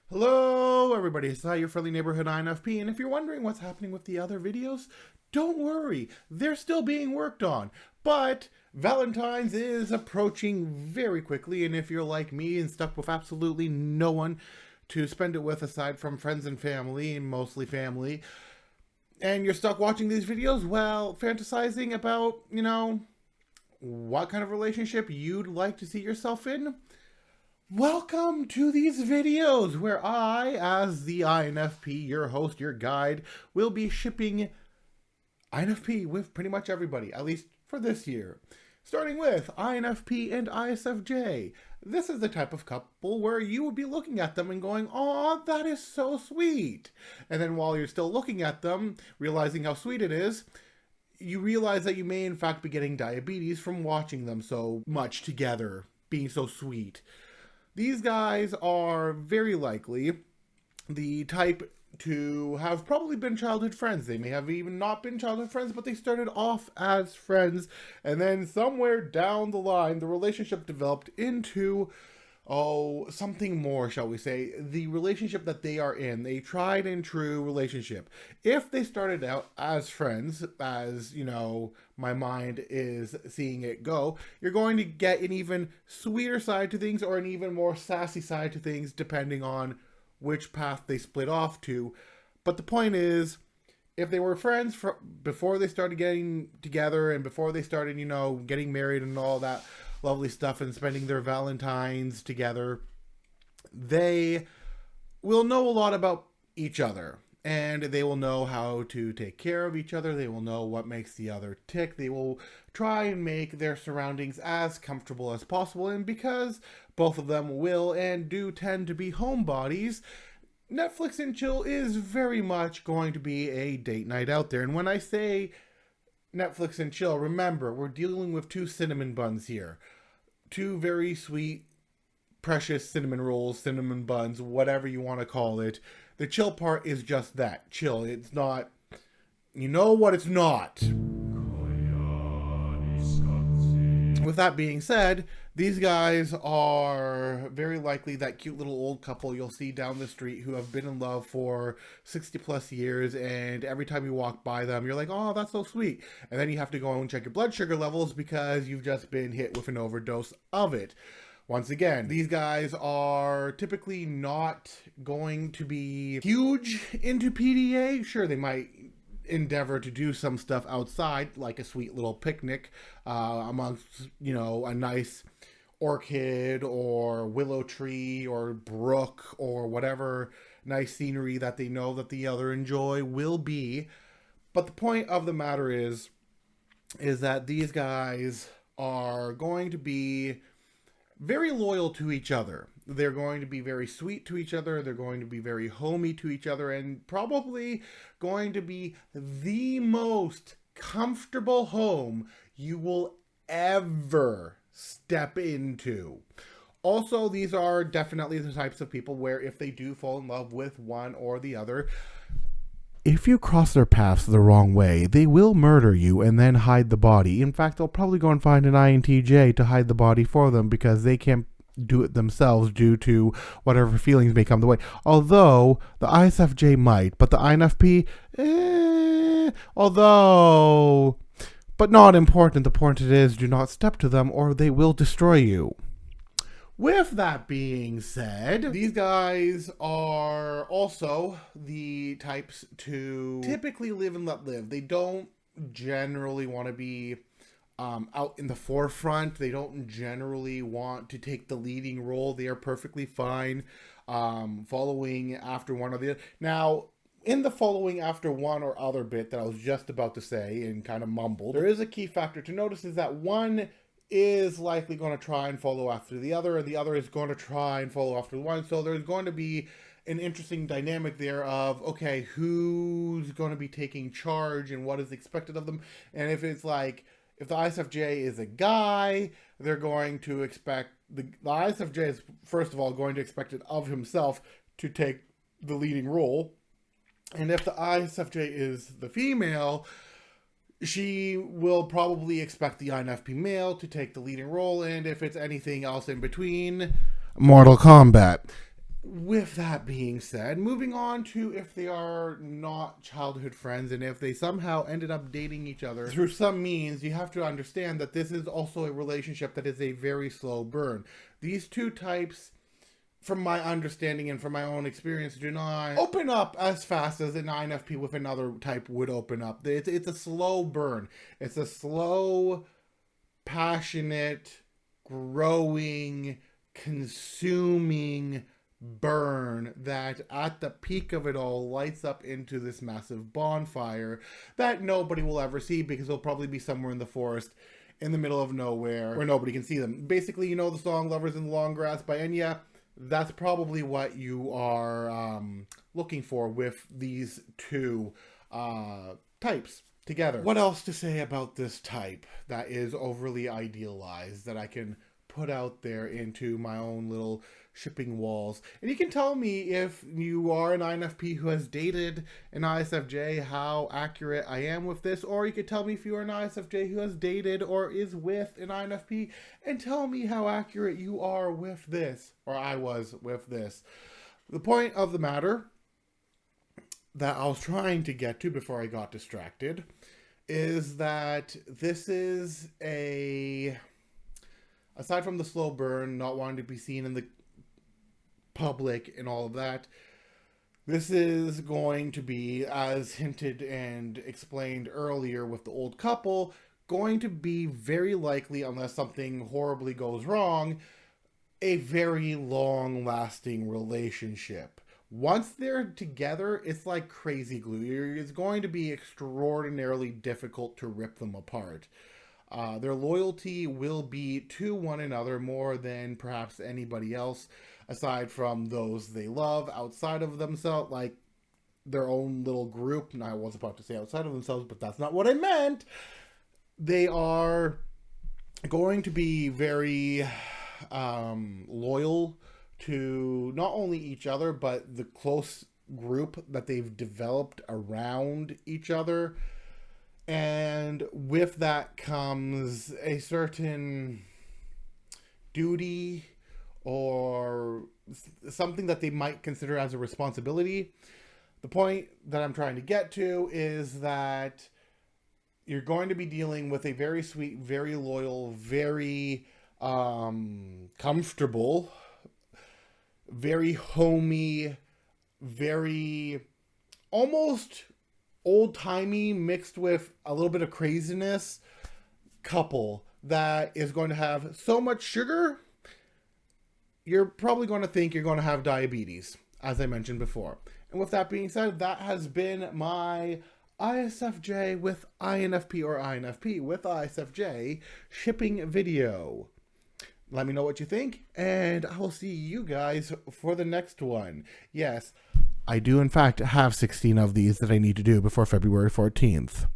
Hello everybody, it's your friendly neighborhood INFP, and if you're wondering what's happening with the other videos, don't worry, they're still being worked on, but Valentine's is approaching very quickly, and if you're like me and stuck with absolutely no one to spend it with aside from friends and family, and mostly family, and you're stuck watching these videos, well, fantasizing about, what kind of relationship you'd like to see yourself in, welcome to these videos where I, as the INFP, your host, your guide, will be shipping INFP with pretty much everybody, at least for this year. Starting with INFP and ISFJ. This is the type of couple where you would be looking at them and going, "Aw, that is so sweet." And then while you're still looking at them, realizing how sweet it is, you realize that you may in fact be getting diabetes from watching them so much together, being so sweet. These guys are very likely the type to have probably been childhood friends. They may have even not been childhood friends, but they started off as friends, and then somewhere down the line, the relationship developed into, something more, shall we say, the relationship that they are in, a tried and true relationship. If they started out as friends, as, my mind is seeing it go, you're going to get an even sweeter side to things or an even more sassy side to things, depending on which path they split off to. But the point is, if they were friends before they started getting together and before they started, getting married and all that lovely stuff and spending their Valentines together, they will know a lot about each other. And they will know how to take care of each other. They will know what makes the other tick. They will try and make their surroundings as comfortable as possible. And because both of them will and do tend to be homebodies, Netflix and chill is very much going to be a date night out there. And when I say Netflix and chill, remember, we're dealing with two cinnamon buns here. Two very sweet, precious cinnamon rolls, cinnamon buns, whatever you want to call it. The chill part is just that. Chill. It's not... You know what it's not. With that being said, these guys are very likely that cute little old couple you'll see down the street who have been in love for 60 plus years, and every time you walk by them, you're like, "Oh, that's so sweet." And then you have to go and check your blood sugar levels because you've just been hit with an overdose of it. Once again, these guys are typically not going to be huge into PDA. Sure, they might endeavor to do some stuff outside, like a sweet little picnic amongst, a nice orchid or willow tree or brook or whatever nice scenery that they know that the other enjoy will be. But the point of the matter is that these guys are going to be very loyal to each other. They're going to be very sweet to each other. They're going to be very homey to each other, and probably going to be the most comfortable home you will ever step into. Also, these are definitely the types of people where if they do fall in love with one or the other, if you cross their paths the wrong way, they will murder you and then hide the body. In fact, they'll probably go and find an INTJ to hide the body for them because they can't do it themselves due to whatever feelings may come the way. Although the ISFJ might, but the INFP, but not important. The point is, do not step to them or they will destroy you. With that being said, these guys are also the types to typically live and let live. They don't generally want to be out in the forefront. They don't generally want to take the leading role. They are perfectly fine following after one or the other. Now, in the following after one or other bit that I was just about to say and kind of mumbled, there is a key factor to notice is that one is likely going to try and follow after the other, and the other is going to try and follow after the one. So there's going to be an interesting dynamic there of, okay, who's going to be taking charge and what is expected of them. And if it's like, if the ISFJ is a guy, they're going to expect, the ISFJ is first of all going to expect it of himself to take the leading role. And if the ISFJ is the female, she will probably expect the INFP male to take the leading role, and if it's anything else in between, Mortal Kombat. with that being said, moving on to if they are not childhood friends and if they somehow ended up dating each other through some means, you have to understand that this is also a relationship that is a very slow burn. These two types, from my understanding and from my own experience, do not open up as fast as an INFP with another type would open up. It's a slow burn. It's a slow, passionate, growing, consuming burn that at the peak of it all lights up into this massive bonfire that nobody will ever see because it'll probably be somewhere in the forest in the middle of nowhere where nobody can see them. Basically, you know the song Lovers in the Long Grass by Enya? That's probably what you are looking for with these two types together. What else to say about this type that is overly idealized that I can put out there into my own little shipping walls? And you can tell me if you are an INFP who has dated an ISFJ how accurate I am with this, or you could tell me if you are an ISFJ who has dated or is with an INFP and tell me how accurate you are with this, or I was with this. The point of the matter that I was trying to get to before I got distracted is that this is aside from the slow burn, not wanting to be seen in the public and all of that, this is going to be, as hinted and explained earlier with the old couple, going to be very likely, unless something horribly goes wrong, a very long-lasting relationship. Once they're together, it's like crazy glue. It's going to be extraordinarily difficult to rip them apart. Their loyalty will be to one another more than perhaps anybody else, aside from those they love outside of themselves, like their own little group. And I was about to say outside of themselves, but that's not what I meant. They are going to be very loyal to not only each other, but the close group that they've developed around each other. And with that comes a certain duty or something that they might consider as a responsibility. The point that I'm trying to get to is that you're going to be dealing with a very sweet, very loyal, very comfortable, very homey, very almost old-timey mixed with a little bit of craziness couple that is going to have so much sugar, you're probably going to think you're going to have diabetes, as I mentioned before. And with that being said, that has been my ISFJ with INFP or INFP with ISFJ shipping video. Let me know what you think, and I will see you guys for the next one. Yes, I do in fact have 16 of these that I need to do before February 14th.